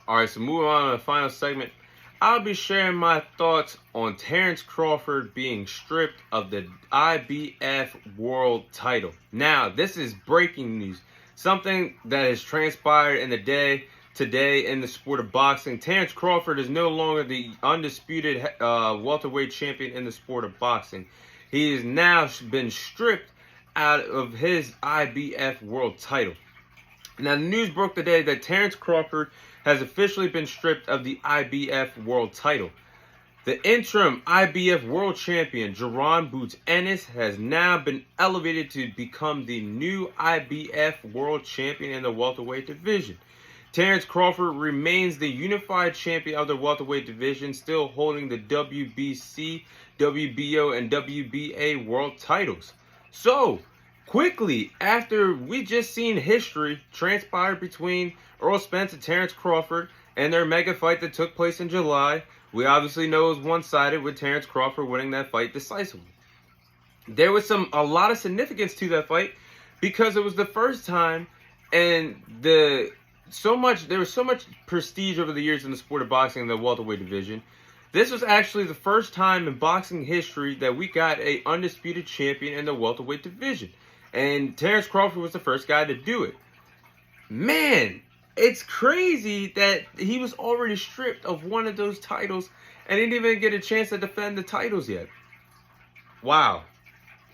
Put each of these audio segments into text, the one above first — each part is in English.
Alright, so moving on to the final segment, I'll be sharing my thoughts on Terence Crawford being stripped of the IBF World title. Now, this is breaking news. Something that has transpired in the day today in the sport of boxing. Terence Crawford is no longer the undisputed welterweight champion in the sport of boxing. He has now been stripped out of his IBF World title. Now, the news broke today that Terence Crawford has officially been stripped of the IBF World title. The interim IBF World Champion, Jaron Boots Ennis, has now been elevated to become the new IBF World Champion in the welterweight division. Terence Crawford remains the unified champion of the welterweight division, still holding the WBC, WBO, and WBA world titles. So, quickly, after we just seen history transpire between Errol Spence and Terence Crawford and their mega fight that took place in July, we obviously know it was one-sided with Terence Crawford winning that fight decisively. There was a lot of significance to that fight because it was the first time, and there was so much prestige over the years in the sport of boxing in the welterweight division. This was actually the first time in boxing history that we got an undisputed champion in the welterweight division. And Terence Crawford was the first guy to do it. Man, it's crazy that he was already stripped of one of those titles and didn't even get a chance to defend the titles yet. Wow.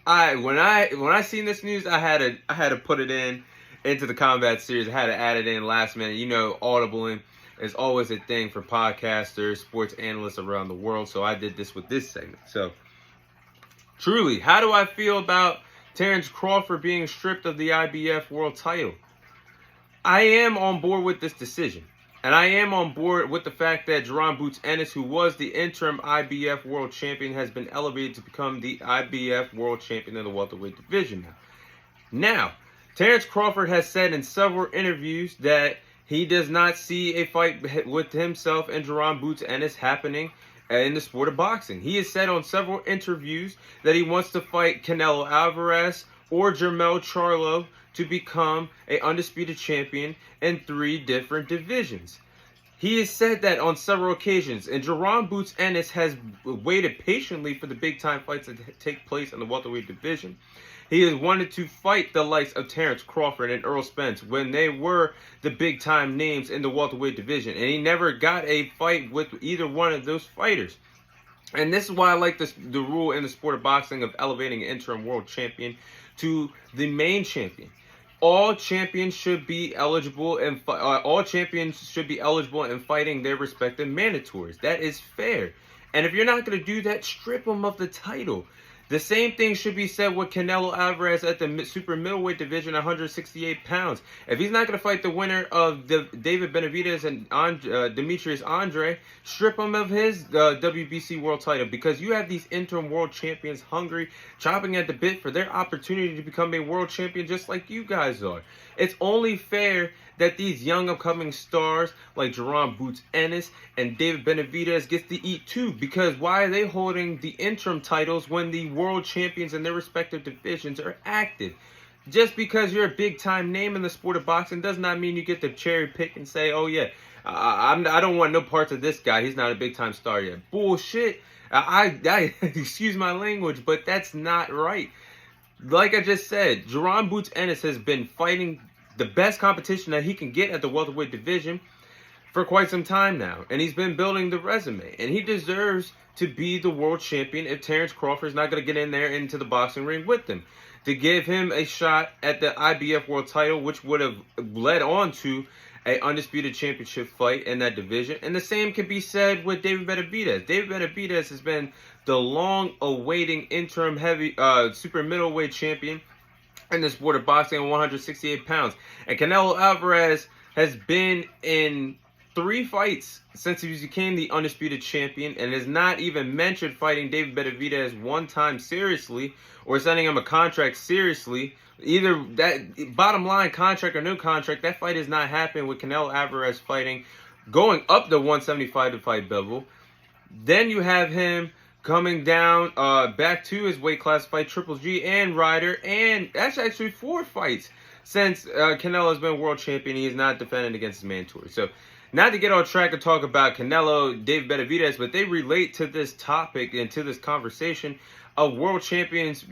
When I seen this news, I had to put it into the combat series. I had to add it in last minute. You know, audibling is always a thing for podcasters, sports analysts around the world. So I did this with this segment. So truly, how do I feel about Terence Crawford being stripped of the IBF World title? I am on board with this decision. And I am on board with the fact that Jaron Boots Ennis, who was the interim IBF World Champion, has been elevated to become the IBF World Champion in the welterweight division now. Terence Crawford has said in several interviews that he does not see a fight with himself and Jaron Boots Ennis happening in the sport of boxing. He has said on several interviews that he wants to fight Canelo Alvarez or Jermell Charlo to become an undisputed champion in 3 different divisions. He has said that on several occasions, and Jaron Boots Ennis has waited patiently for the big-time fights to take place in the welterweight division. He has wanted to fight the likes of Terence Crawford and Errol Spence when they were the big-time names in the welterweight division, and he never got a fight with either one of those fighters. And this is why I like the rule in the sport of boxing of elevating an interim world champion to the main champion. All champions should be eligible and in fighting their respective mandatories. That is fair. And if you're not going to do that, strip them of the title. The same thing should be said with Canelo Alvarez at the super middleweight division, 168 pounds. If he's not going to fight the winner of David Benavidez and Demetrius Andre, strip him of his WBC world title, because you have these interim world champions hungry, chopping at the bit for their opportunity to become a world champion just like you guys are. It's only fair that these young upcoming stars like Jaron Boots Ennis and David Benavidez gets to eat too, because why are they holding the interim titles when the world champions in their respective divisions are active? Just because you're a big time name in the sport of boxing does not mean you get to cherry pick and say, oh yeah, I don't want no parts of this guy, he's not a big time star yet. Bullshit. I excuse my language, but that's not right. Like I just said, Jaron Boots Ennis has been fighting the best competition that he can get at the welterweight division for quite some time now. And he's been building the resume. And he deserves to be the world champion if Terence Crawford's not going to get in there into the boxing ring with him. To give him a shot at the IBF world title, which would have led on to an undisputed championship fight in that division. And the same can be said with David Benavidez. David Benavidez has been the long-awaiting interim super middleweight champion in the sport of boxing at 168 pounds. And Canelo Alvarez has been in 3 fights since he became the undisputed champion, and has not even mentioned fighting David Benavidez one time seriously, or sending him a contract seriously. Either that, bottom line, contract or no contract, that fight is not happening with Canelo Alvarez fighting, going up to 175 to fight Bevel. Then you have him coming down back to his weight class, fight Triple G and Ryder, and that's actually 4 fights since Canelo's been world champion, he is not defending against his mandatory. So, not to get on track and talk about Canelo, David Benavidez, but they relate to this topic and to this conversation of world champions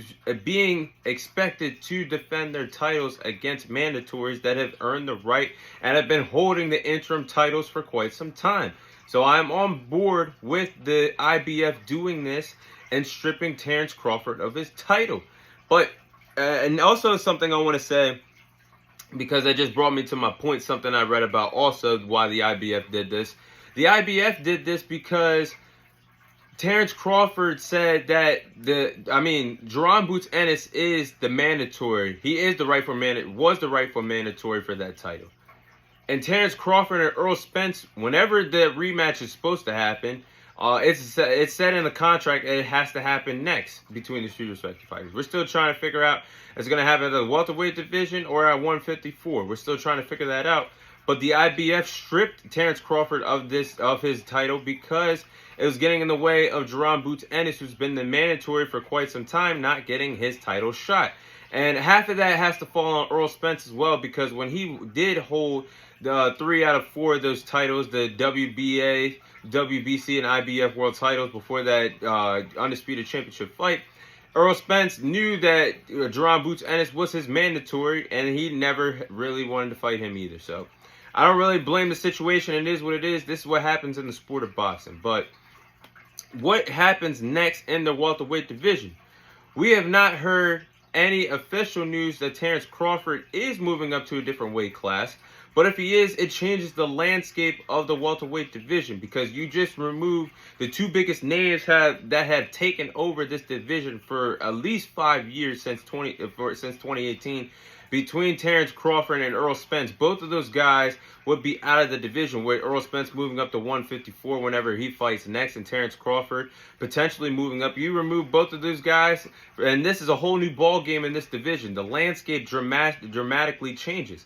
being expected to defend their titles against mandatories that have earned the right and have been holding the interim titles for quite some time. So I'm on board with the IBF doing this and stripping Terence Crawford of his title. But, and also something I want to say, because that just brought me to my point, something I read about also why the IBF did this. The IBF did this because Terence Crawford said that Jerron Boots Ennis is the mandatory. He is the rightful mandatory for that title. And Terence Crawford and Errol Spence, whenever the rematch is supposed to happen, it's said in the contract it has to happen next between the two respective fighters. We're still trying to figure out if it's going to happen at the welterweight division or at 154. We're still trying to figure that out. But the IBF stripped Terence Crawford of his title because it was getting in the way of Jerron Boots Ennis, who's been the mandatory for quite some time, not getting his title shot. And half of that has to fall on Errol Spence as well, because when he did hold the 3 out of 4 of those titles, the WBA, WBC, and IBF world titles before that undisputed championship fight, Errol Spence knew that Jerron Boots Ennis was his mandatory, and he never really wanted to fight him either. So I don't really blame the situation. It is what it is. This is what happens in the sport of boxing. But what happens next in the welterweight division? We have not heard any official news that Terence Crawford is moving up to a different weight class. But if he is, it changes the landscape of the welterweight division, because you just remove the two biggest names that have taken over this division for at least 5 years since 2018. Between Terence Crawford and Errol Spence, both of those guys would be out of the division, with Errol Spence moving up to 154 whenever he fights next, and Terence Crawford potentially moving up. You remove both of those guys, and this is a whole new ball game in this division. The landscape dramatically changes.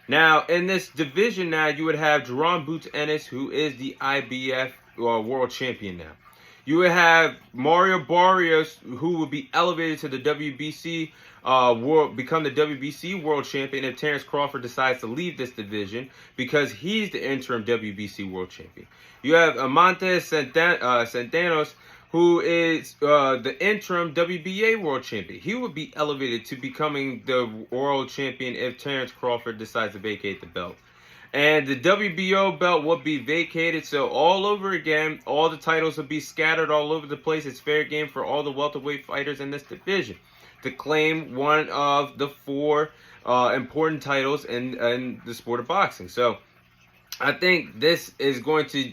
Now, in this division now, you would have Jerron Boots Ennis, who is the IBF world champion now. You would have Mario Barrios, who will be elevated to the WBC become the WBC world champion if Terence Crawford decides to leave this division, because he's the interim WBC world champion. You have Amantes Centenos, who is the interim WBA world champion. He would be elevated to becoming the world champion if Terence Crawford decides to vacate the belt. And the WBO belt will be vacated, so all over again, all the titles will be scattered all over the place. It's fair game for all the welterweight fighters in this division to claim one of the 4 important titles in the sport of boxing. So I think this is going to...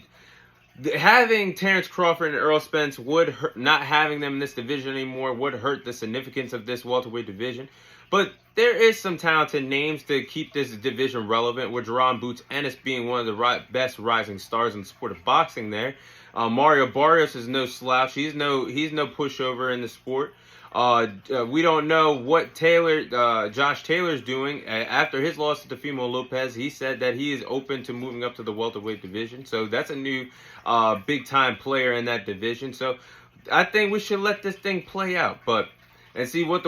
Having Terence Crawford and Errol Spence would hurt, not having them in this division anymore would hurt the significance of this welterweight division. But there is some talented names to keep this division relevant, with Jerron Boots Ennis being one of the best rising stars in the sport of boxing there. Mario Barrios is no slouch. He's no pushover in the sport. We don't know what Josh Taylor's doing. After his loss to Teofimo Lopez, he said that he is open to moving up to the welterweight division. So that's a new big-time player in that division. So I think we should let this thing play out, and see what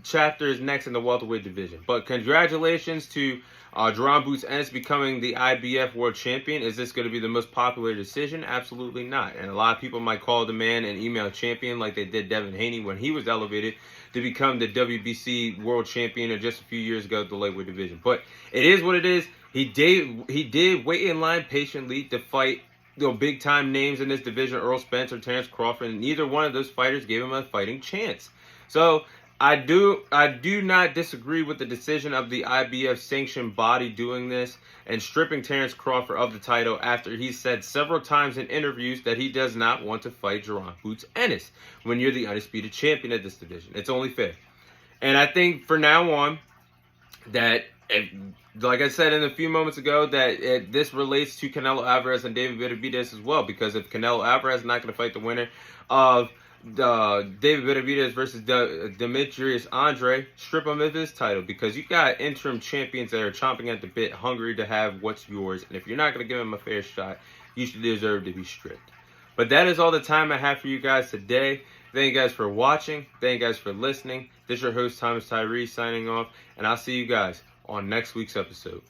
chapter is next in the welterweight division. But congratulations to Jerron Boots Ennis becoming the IBF world champion. Is this going to be the most popular decision? Absolutely not. And a lot of people might call the man an email champion, like they did Devin Haney when he was elevated to become the WBC world champion just a few years ago at the lightweight division. But it is what it is. He did wait in line patiently to fight big time names in this division, Errol Spence or Terence Crawford, and neither one of those fighters gave him a fighting chance. So I do not disagree with the decision of the IBF sanctioned body doing this and stripping Terence Crawford of the title after he said several times in interviews that he does not want to fight Jerron Boots Ennis when you're the undisputed champion of this division. It's only fair. And I think for now on that, like I said in a few moments ago, that this relates to Canelo Alvarez and David Benavidez as well, because if Canelo Alvarez is not going to fight the winner of David Benavidez versus Demetrius Andre, strip him of his title, because you got interim champions that are chomping at the bit, hungry to have what's yours. And if you're not going to give him a fair shot, you should deserve to be stripped. But that is all the time I have for you guys today. Thank you guys for watching. Thank you guys for listening. This is your host, Thomas Tyree, signing off. And I'll see you guys on next week's episode.